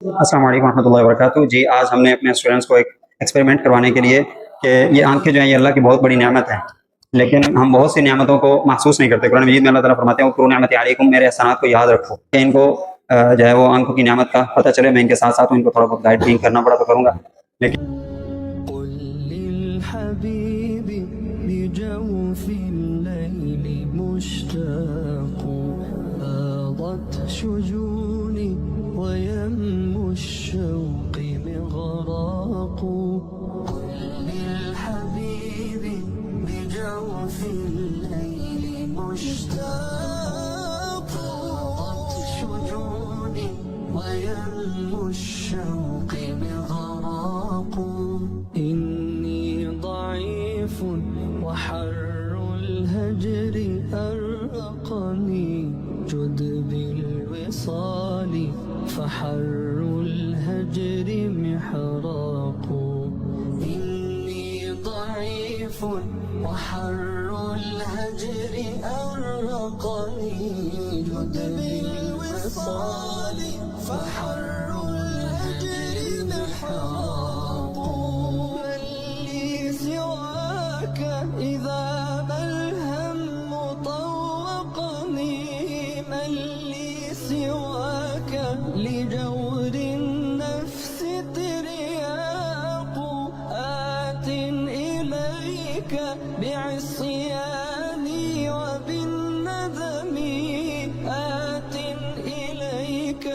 अस्सलाम वालेकुम रहमतुल्लाहि व बरकातुहू। जी, आज हमने अपने स्टूडेंट्स को एक एक्सपेरिमेंट करवाने के लिए कि ये आँखें जो हैं ये अल्लाह की बहुत बड़ी नेमत है, लेकिन हम बहुत सी नेमतों को महसूस नहीं करते। कुरान मजीद में अल्लाह ताला फरमाते हैं उज़्कुरू निअमती अलैकुम, मेरे एहसानात को याद रखो। कि इनको जो है वो आँखों की नेमत का पता चले। मैं इनके साथ-साथ इनको थोड़ा बहुत गाइड भी करना पड़ा तो करूँगा। लेकिन قل للحبيب بجوف الليل مشتاق فاضت شجوني ويم الشوق مغراق قل للحبيب بجوف الليل مشتاق فاضت شجوني ويم الشوق مغراق إني ضعيف وحر الهجر أرقني جد بالوصال فحر الهجر محراق إني ضعيف وحر الهجر أرقني جد بالوصال فحر الهجر محراق من لي سواك إذا ما الهم طوقني من لي سواك لجور النفس ترياق آت إليك بعصياني وبالندم آت إليك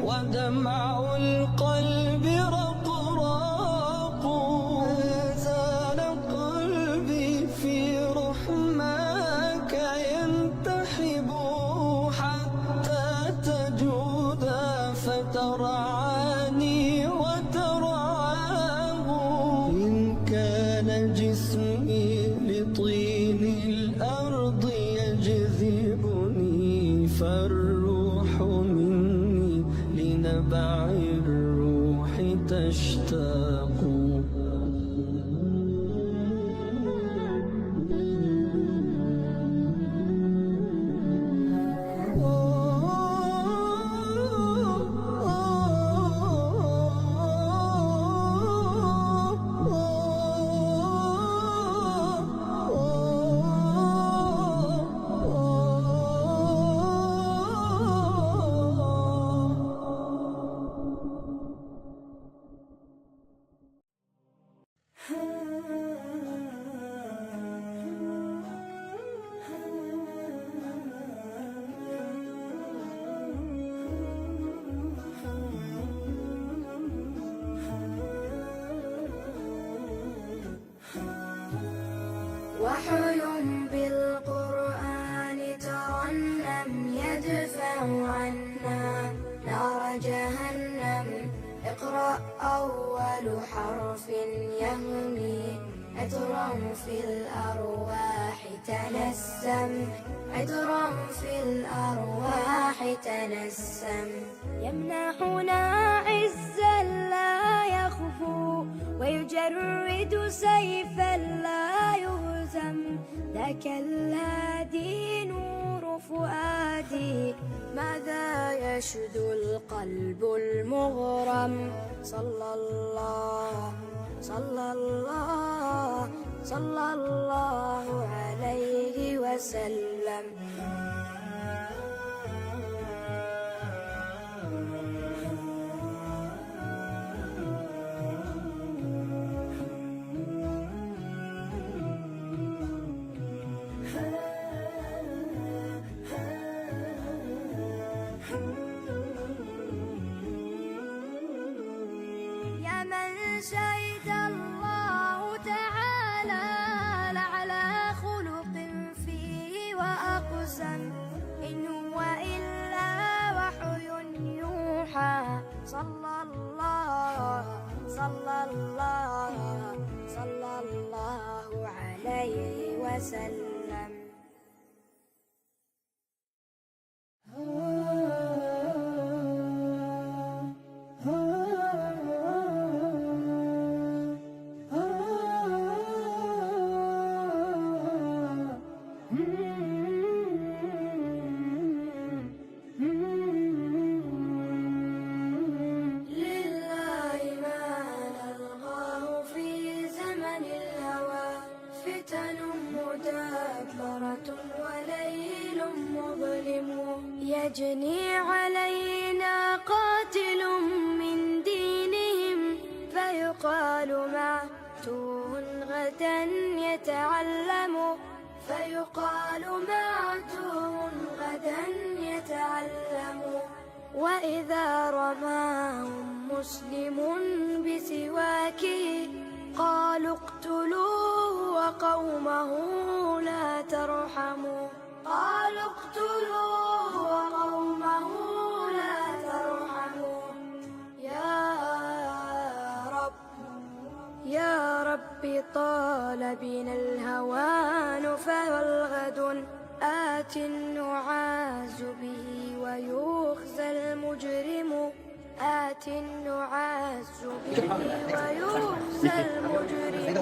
ودمع القلب رقراق ما زال قلبي في رحماك ينتحب حتى تجودا فترعاني وترعاه إن كان جسمي لطين الأرض يجذبني فالروح مني لنبع الروح تشتاق وحي بالقرآن ترنم يدفع عنا نار جهنم اقرأ أول حرف يهمي عطرا في الأرواح تنسم عطرا في الأرواح تنسم يمنحنا عزا لا يخفو ويجرد سيفا لا يهزم ذاك الهادي نور فؤادي ماذا يشدو القلب المغرم صلى الله صلى الله صلى الله عليه وسلم يا من شهد الله تعالى لعلى خلق فيه وأقسم إن هو إلا وحي يوحى صلى الله صلى الله صلى الله عليه وسلم يجني علينا قاتل من دينهم فيقال معتوه غدا يتعلم فيقال معتوه غدا يتعلم وإذا رماهم مسلم بسواكه قالوا اقتلوه وقومه لا ترحموا قالوا اقتلوه وقومه لا ترحموا يا رب طال بنا الهوان فالغد آت نعاز به ويخزى المجرم آت نعاز به ويخزى المجرم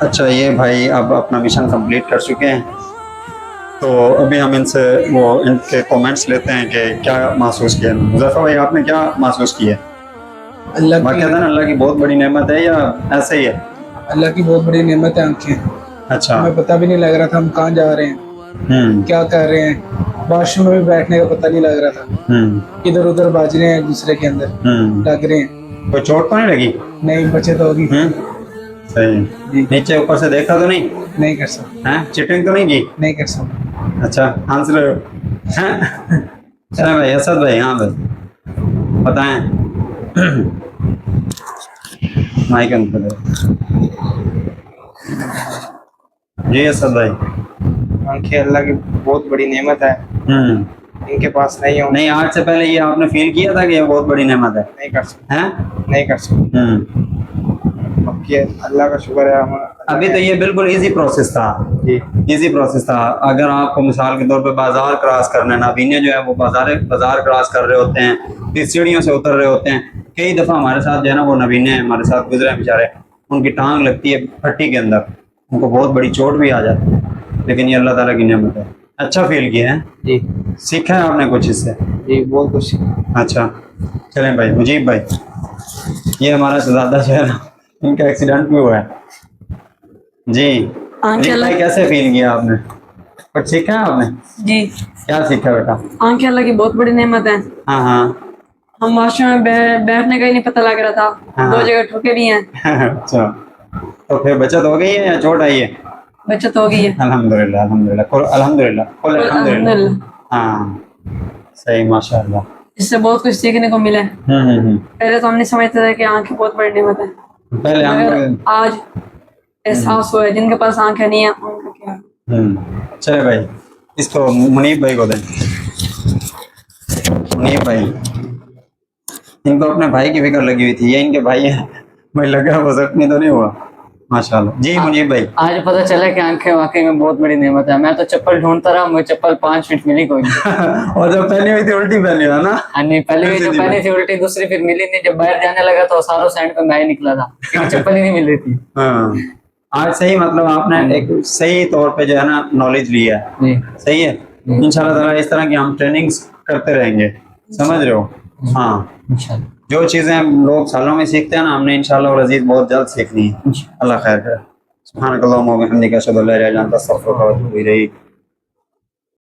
अच्छा, ये भाई अब अपना मिशन कंप्लीट कर चुके हैं, तो अभी हम इनसे वो इनके कमेंट्स लेते हैं कि क्या महसूस किया। मुज़फ़्फ़र भाई, आपने क्या महसूस किया? अल्लाह की अल्लाह की बहुत बड़ी नेमत है या ऐसे ही है? अल्लाह की बहुत बड़ी नेमत है आंखें। अच्छा। हमें पता भी नहीं लग रहा था हम कहाँ जा रहे हैं, क्या कर रहे हैं। वॉशरूम में भी बैठने का पता नहीं लग रहा था। इधर उधर बाज रहे हैं, एक दूसरे के अंदर लग रहे हैं। कोई चोट तो नहीं लगी? नहीं, बचे तो होगी। सही है। नीचे ऊपर से देखा तो नहीं कर सकता। हैं? चिटिंग तो नहीं की? नहीं कर सकता। अच्छा, हंस रहे हो? हैं? चलो भाई, असद भाई, हाँ भाई बताएं। माइक अंदर जी। असद भाई, आंखें अल्लाह की बहुत बड़ी नेमत है, इनके पास नहीं हो। नहीं, आज से पहले ये आपने फील किया था कि ये बहुत बड़ी नेमत है? नहीं कर सकते। हैं? नहीं कर सकते। बाकी अल्लाह का शुक्र है हमारा। अभी तो ये बिल्कुल इजी प्रोसेस था जी, इजी प्रोसेस था। अगर आपको मिसाल के तौर पे बाजार क्रॉस करना है, नाबीने जो है वो बाजार क्रॉस कर रहे होते हैं, फिर सीढ़ियों से उतर रहे होते हैं। कई दफ़ा हमारे साथ जो है ना वो नबीने हमारे साथ गुजरे हैं बेचारे, उनकी टांग लगती है फट्टी के अंदर, उनको बहुत बड़ी चोट भी आ जाती है, लेकिन ये अल्लाह ताला की नेमत है। अच्छा फील किया है जी। सीखा है आपने कुछ इससे? जी, बहुत कुछ। अच्छा, चलें भाई। मुजीब भाई, ये हमारा शहजादा जो है ना, इनका एक्सीडेंट भी हुआ है जी। भाई, कैसे फील किया आपने? कुछ सीखा है आपने? जी। क्या सीखा बेटा? आंखें अल्लाह की बहुत बड़ी नेमत है। हाँ हाँ। हम वॉशरूम में बैठने का ही नहीं पता लग रहा था। हाँ। 2 जगह ठोके भी हैं। अच्छा, तो फिर बचत हो गई है या चोट आई है? बचत हो गई है। अल्हम्दुलिल्लाह, अल्हम्दुलिल्लाह, अल्हम्दुलिल्लाह। हाँ, सही, माशाअल्लाह। इससे बहुत कुछ सीखने को मिला है। पहले तो हम नहीं समझते थे कि आंखें बहुत बड़ी नेमत है, पहले मगर आज एहसास हुआ है जिनके पास आंखें नहीं है उनका क्या। चले भाई, इसको मुनीब भाई को दें। मुनीब भाई, इनको अपने भाई की फिक्र लगी हुई थी, ये इनके भाई हैं भाई, लगा वो जख्मी तो नहीं हुआ? माशाल्लाह जी। मुनीब भाई, आज पता चला कि आंखें वाकई में बहुत बड़ी नेमत है। मैं तो चप्पल ढूंढता रहा, मुझे चप्पल 5 फीट मिली कोई नहीं। और जब पहनी हुई थी उल्टी पहनी हुआ ना? हाँ, नहीं, पहले जो पहनी थी उल्टी, दूसरी फिर मिली नहीं। जब बाहर जाने लगा तो सारों साइड पे मैं ही निकला था, चप्पल ही नहीं मिल रही थी। हाँ, आज सही, मतलब आपने एक सही तौर पे जो है ना नॉलेज लिया है। सही है। इंशाल्लाह ताला इस तरह की हम ट्रेनिंग्स करते रहेंगे, समझ रहे हो? हाँ, इंशाल्लाह। जो चीजें लोग सालों में सीखते हैं ना, हमने इंशाल्लाह और अजीज बहुत जल्द सीखनी है। अल्लाह खैर करे। सुब्हानकल्लाहुम्मा व बिहम्दिका अशहदु अल्ला इलाहा इल्ला अंता अस्तगफिरुका व अतूबु इलैक।